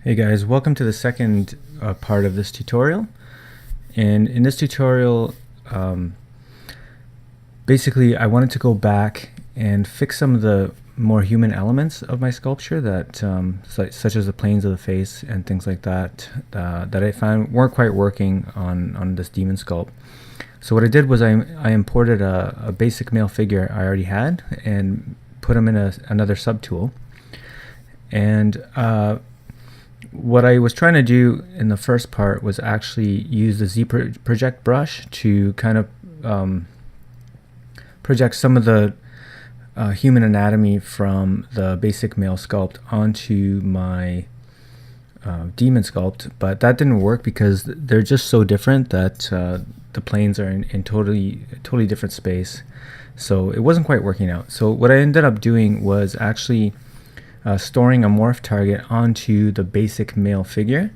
Hey guys, welcome to the second part of this tutorial. And in this tutorial, basically I wanted to go back and fix some of the more human elements of my sculpture that, such as the planes of the face and things like that, that I found weren't quite working on this demon sculpt. So what I did was I imported a basic male figure I already had and put him in another subtool. And what I was trying to do in the first part was actually use the Zbrush brush to kind of project some of the human anatomy from the basic male sculpt onto my demon sculpt, but that didn't work because they're just so different that the planes are in totally different space. So it wasn't quite working out. So what I ended up doing was actually storing a morph target onto the basic male figure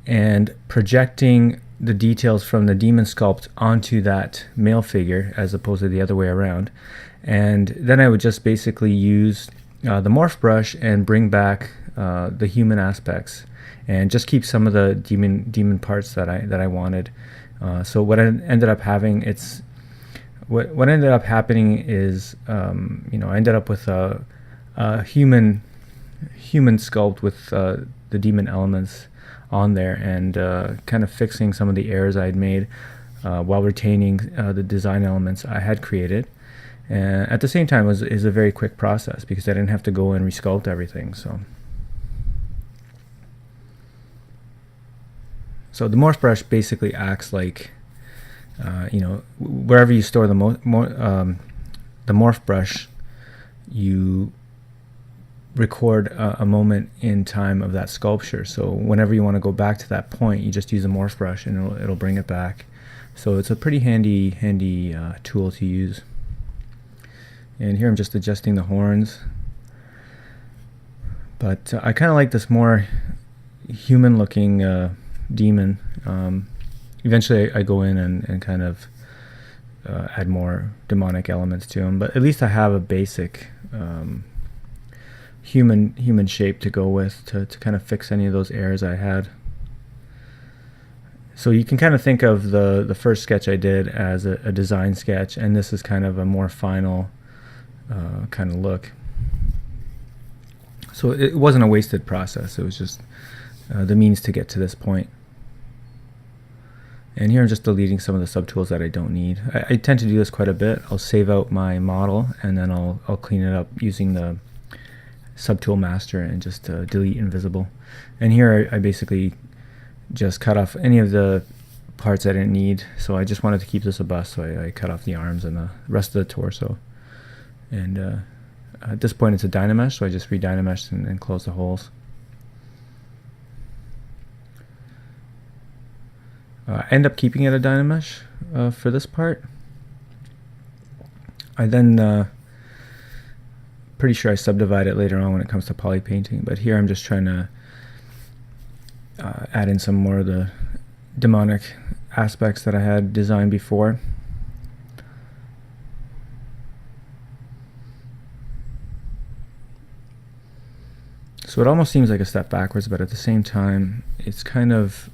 and projecting the details from the demon sculpt onto that male figure as opposed to the other way around. And then I would just basically use the morph brush and bring back the human aspects and just keep some of the demon parts that I wanted. So what I ended up having, what ended up happening is I ended up with a human sculpt with the demon elements on there, and kind of fixing some of the errors I had made while retaining the design elements I had created. And at the same time, it is a very quick process because I didn't have to go and resculpt everything. So the morph brush basically acts like, wherever you store the morph brush, you record a moment in time of that sculpture. So whenever you want to go back to that point, you just use a morph brush and it'll bring it back. So it's a pretty handy tool to use. And here I'm just adjusting the horns. But I kind of like this more human looking demon. Eventually I go in and kind of add more demonic elements to him, but at least I have a basic human shape to go with to kind of fix any of those errors I had. So you can kind of think of the first sketch I did as a design sketch, and this is kind of a more final kind of look. So it wasn't a wasted process, it was just the means to get to this point. And here I'm just deleting some of the subtools that I don't need. I tend to do this quite a bit. I'll save out my model and then I'll clean it up using the subtool master and just delete invisible. And here I basically just cut off any of the parts I didn't need. So I just wanted to keep this a bust, so I cut off the arms and the rest of the torso. And at this point it's a dynamesh, so I just re-dynameshed and close the holes. I end up keeping it a dynamesh for this part. I then pretty sure I subdivide it later on when it comes to poly painting, but here I'm just trying to add in some more of the demonic aspects that I had designed before. So it almost seems like a step backwards, but at the same time it's kind of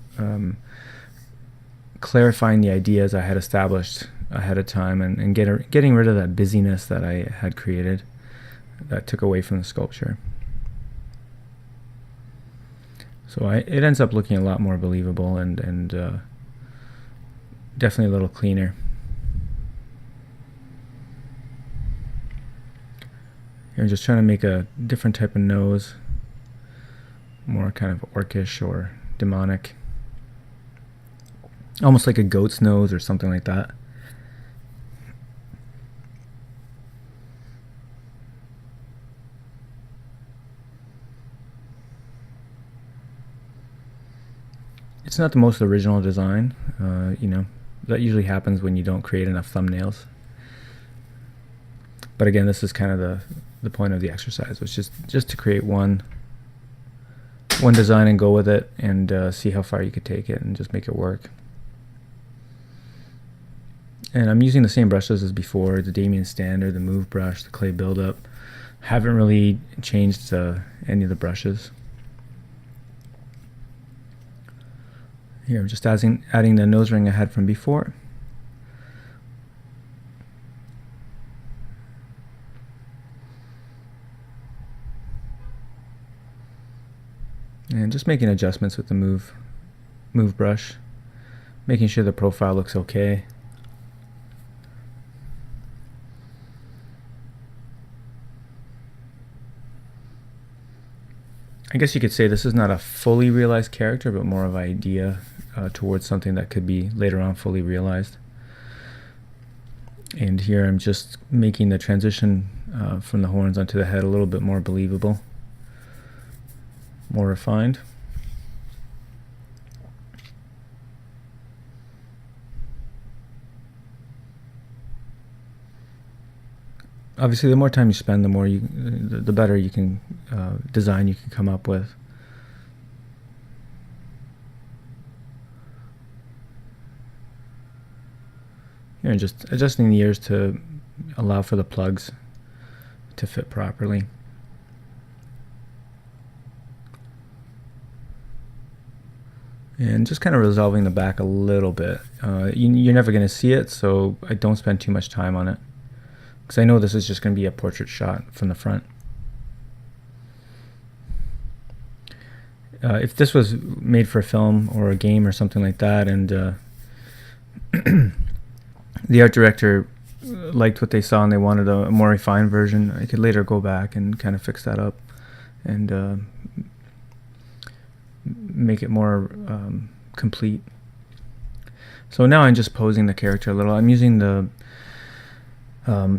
clarifying the ideas I had established ahead of time and getting rid of that busyness that I had created that took away from the sculpture. So it ends up looking a lot more believable and definitely a little cleaner. Here I'm just trying to make a different type of nose, more kind of orcish or demonic, almost like a goat's nose or something like that. It's not the most original design, that usually happens when you don't create enough thumbnails. But again, this is kind of the point of the exercise, was just to create one design and go with it and see how far you could take it and just make it work. And I'm using the same brushes as before, the Damien Standard, the Move brush, the clay buildup. Haven't really changed any of the brushes. Here I'm just adding the nose ring I had from before. And just making adjustments with the move brush, making sure the profile looks okay. I guess you could say this is not a fully realized character, but more of an idea towards something that could be later on fully realized. And here I'm just making the transition from the horns onto the head a little bit more believable, more refined. Obviously, the more time you spend, the better you can design you can come up with. Here, and just adjusting the ears to allow for the plugs to fit properly. And just kind of resolving the back a little bit. You're never going to see it, so I don't spend too much time on it, because I know this is just going to be a portrait shot from the front. If this was made for a film or a game or something like that, and the art director liked what they saw and they wanted a more refined version, I could later go back and kind of fix that up and make it more complete. So now I'm just posing the character a little. I'm using the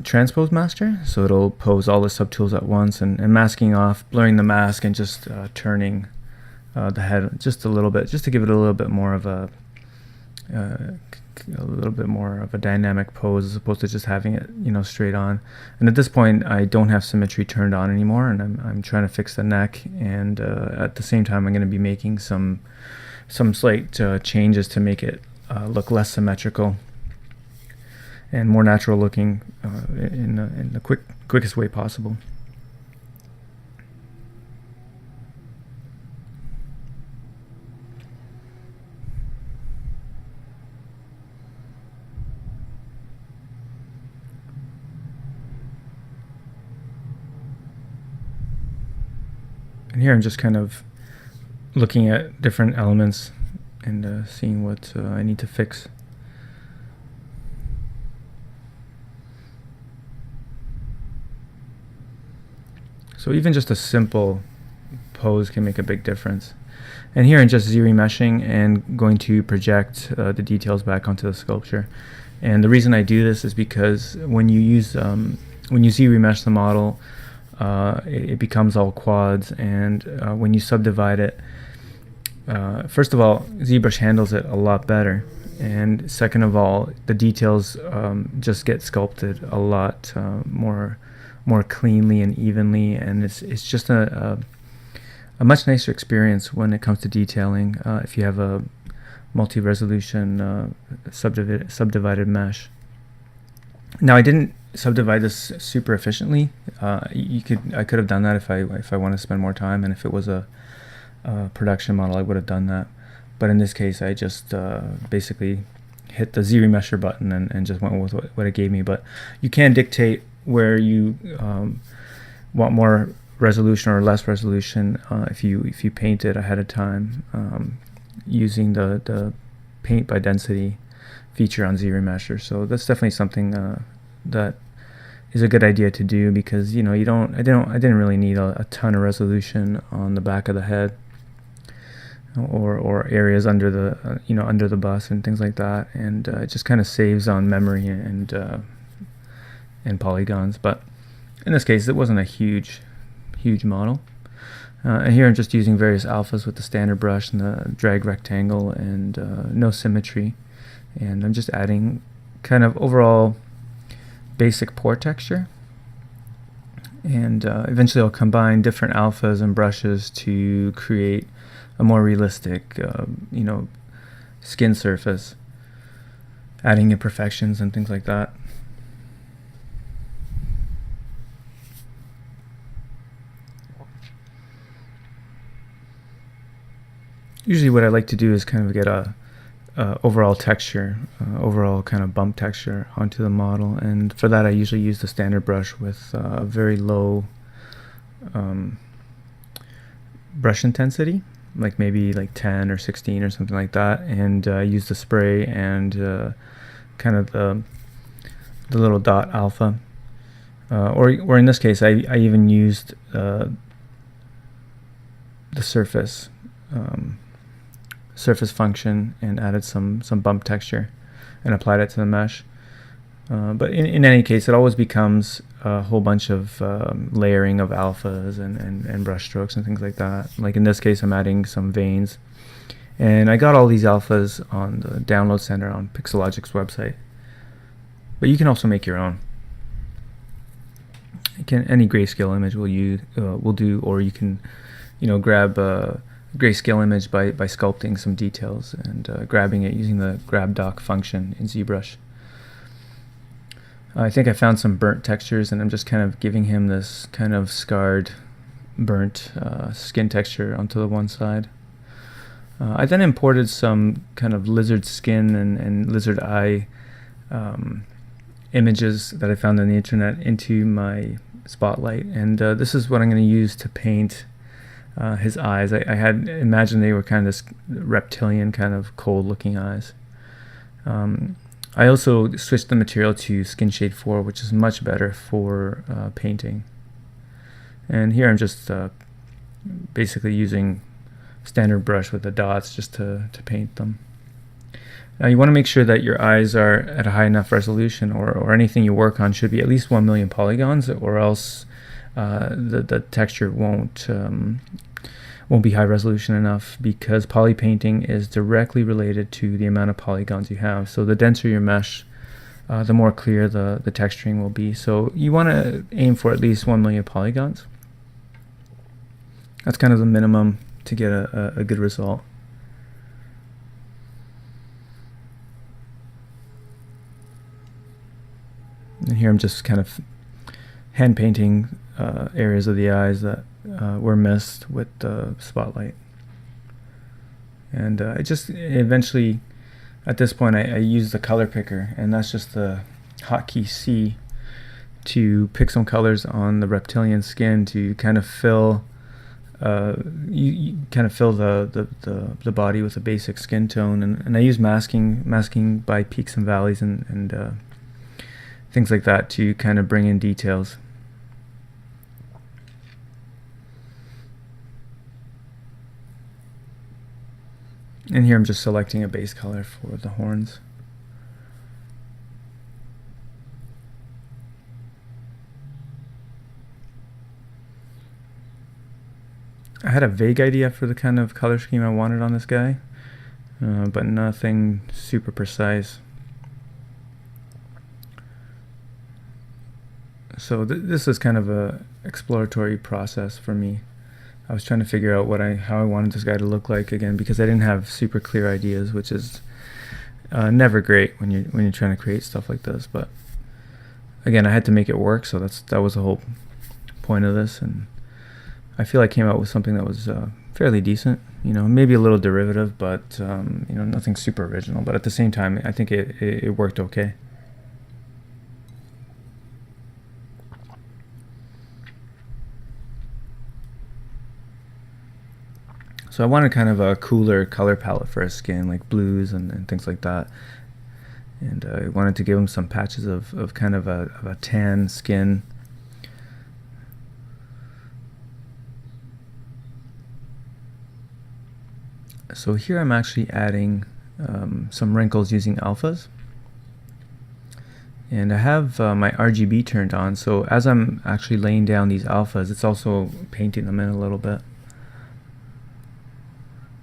transpose master, so it'll pose all the subtools at once, and masking off, blurring the mask, and just turning the head just a little bit, just to give it a little bit more of a dynamic pose, as opposed to just having it, straight on. And at this point, I don't have symmetry turned on anymore, and I'm trying to fix the neck. And at the same time, I'm going to be making some slight changes to make it look less symmetrical and more natural looking in the quickest way possible. And here I'm just kind of looking at different elements and seeing what I need to fix. So even just a simple pose can make a big difference. And here I'm just z-remeshing and going to project the details back onto the sculpture. And the reason I do this is because when you z-remesh the model, it becomes all quads, and when you subdivide it, first of all, Zbrush handles it a lot better, and second of all, the details just get sculpted a lot more cleanly and evenly, and it's just a much nicer experience when it comes to detailing if you have a multi-resolution subdivided mesh. Now, I didn't subdivide this super efficiently. I could have done that if I want to spend more time, and if it was a production model, I would have done that. But in this case, I just basically hit the Z-remesher button and just went with what it gave me. But you can dictate where you want more resolution or less resolution if you paint it ahead of time using the paint by density feature on Z-remesher. So that's definitely something that is a good idea to do, because I didn't really need a ton of resolution on the back of the head or areas under the under the bust and things like that, and it just kind of saves on memory and polygons. But in this case, it wasn't a huge model. And here I'm just using various alphas with the standard brush and the drag rectangle and no symmetry, and I'm just adding kind of overall basic pore texture, and eventually I'll combine different alphas and brushes to create a more realistic skin surface, adding imperfections and things like that. usually what I like to do is kind of get a overall texture, overall kind of bump texture onto the model, and for that I usually use the standard brush with a very low brush intensity, like maybe like 10 or 16 or something like that, and use the spray and kind of the little dot alpha, or in this case I even used the surface function and added some bump texture and applied it to the mesh. But in any case, it always becomes a whole bunch of layering of alphas and brush strokes and things like that. Like in this case, I'm adding some veins. And I got all these alphas on the download center on Pixelogic's website. But you can also make your own. Any grayscale image will do, or you can, grab a grayscale image by sculpting some details and grabbing it using the grab dock function in Zbrush. I think I found some burnt textures, and I'm just kind of giving him this kind of scarred, burnt skin texture onto the one side. I then imported some kind of lizard skin and lizard eye images that I found on the internet into my spotlight, and this is what I'm going to use to paint his eyes. I had imagined they were kind of this reptilian, kind of cold-looking eyes. I also switched the material to Skin Shade 4, which is much better for painting. And here I'm just basically using standard brush with the dots just to paint them. Now you want to make sure that your eyes are at a high enough resolution, or anything you work on should be at least 1 million polygons, or else the texture won't be high resolution enough, because poly painting is directly related to the amount of polygons you have. So the denser your mesh, the more clear the texturing will be. So you want to aim for at least 1 million polygons. That's kind of the minimum to get a good result. And here I'm just kind of hand painting areas of the eyes that were missed with the spotlight. And I just eventually, at this point, I use the color picker, and that's just the hotkey C to pick some colors on the reptilian skin to kind of fill you kind of fill the body with a basic skin tone, and I use masking by peaks and valleys and things like that to kind of bring in details. And here I'm just selecting a base color for the horns. I had a vague idea for the kind of color scheme I wanted on this guy, but nothing super precise. So this is kind of a exploratory process for me. I was trying to figure out how I wanted this guy to look like, again, because I didn't have super clear ideas, which is never great when you're trying to create stuff like this. But again, I had to make it work, so that was the whole point of this, and I feel I came out with something that was fairly decent. Maybe a little derivative, but nothing super original. But at the same time, I think it worked okay. So I wanted kind of a cooler color palette for his skin, like blues and things like that. And I wanted to give him some patches of kind of a tan skin. So here I'm actually adding some wrinkles using alphas. And I have my RGB turned on, so as I'm actually laying down these alphas, it's also painting them in a little bit.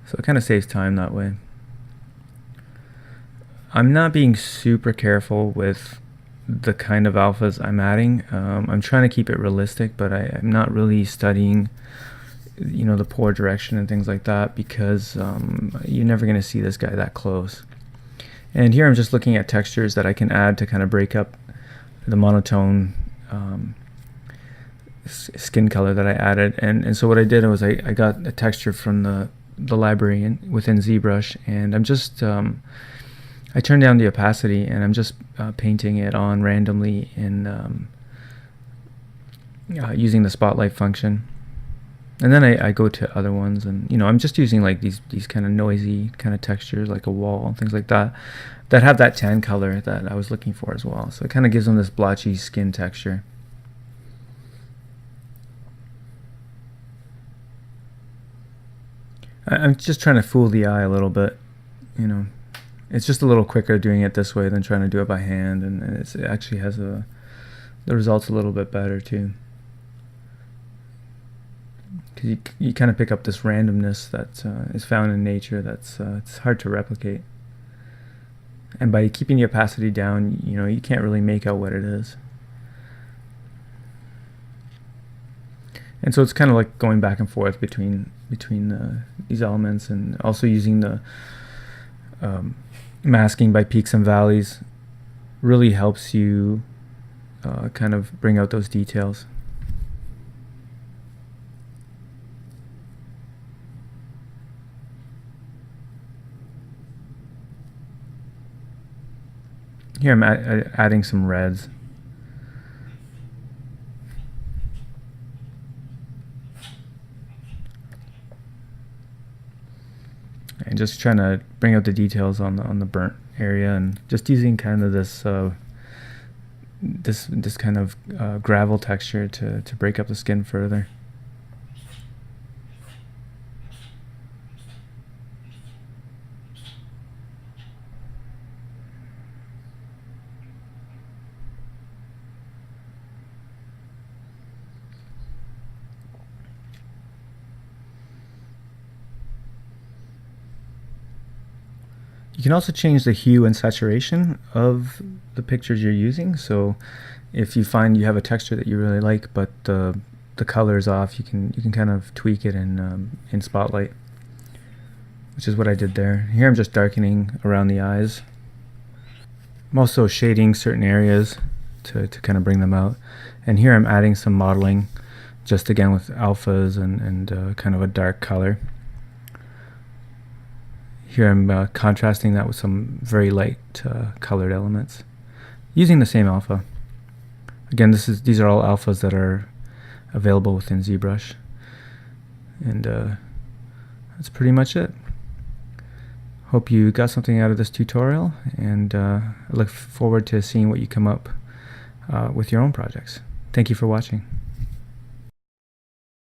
So it kind of saves time that way. I'm not being super careful with the kind of alphas I'm adding. I'm trying to keep it realistic, but I'm not really studying the pore direction and things like that, because you're never going to see this guy that close. And here I'm just looking at textures that I can add to kind of break up the monotone skin color that I added. And so what I did was I got a texture from the the library within Zbrush, and I'm just I turned down the opacity, and I'm just painting it on randomly in using the spotlight function. And then I go to other ones, and I'm just using like these kind of noisy kind of textures, like a wall and things like that, that have that tan color that I was looking for as well. So it kind of gives them this blotchy skin texture. I'm just trying to fool the eye a little bit, It's just a little quicker doing it this way than trying to do it by hand, and it actually has the results a little bit better too. Because you kind of pick up this randomness that is found in nature that's it's hard to replicate. And by keeping the opacity down, you can't really make out what it is. And so it's kind of like going back and forth between these elements, and also using the masking by peaks and valleys really helps you kind of bring out those details. Here I'm adding some reds. And just trying to bring out the details on the burnt area, and just using kind of this this kind of gravel texture to break up the skin further. You can also change the hue and saturation of the pictures you're using. So if you find you have a texture that you really like, but the color is off, you can kind of tweak it in Spotlight, which is what I did there. Here I'm just darkening around the eyes. I'm also shading certain areas to kind of bring them out. And here I'm adding some modeling, just again with alphas and kind of a dark color. Here I'm contrasting that with some very light colored elements, using the same alpha. Again, these are all alphas that are available within Zbrush, and that's pretty much it. Hope you got something out of this tutorial, and I look forward to seeing what you come up with your own projects. Thank you for watching.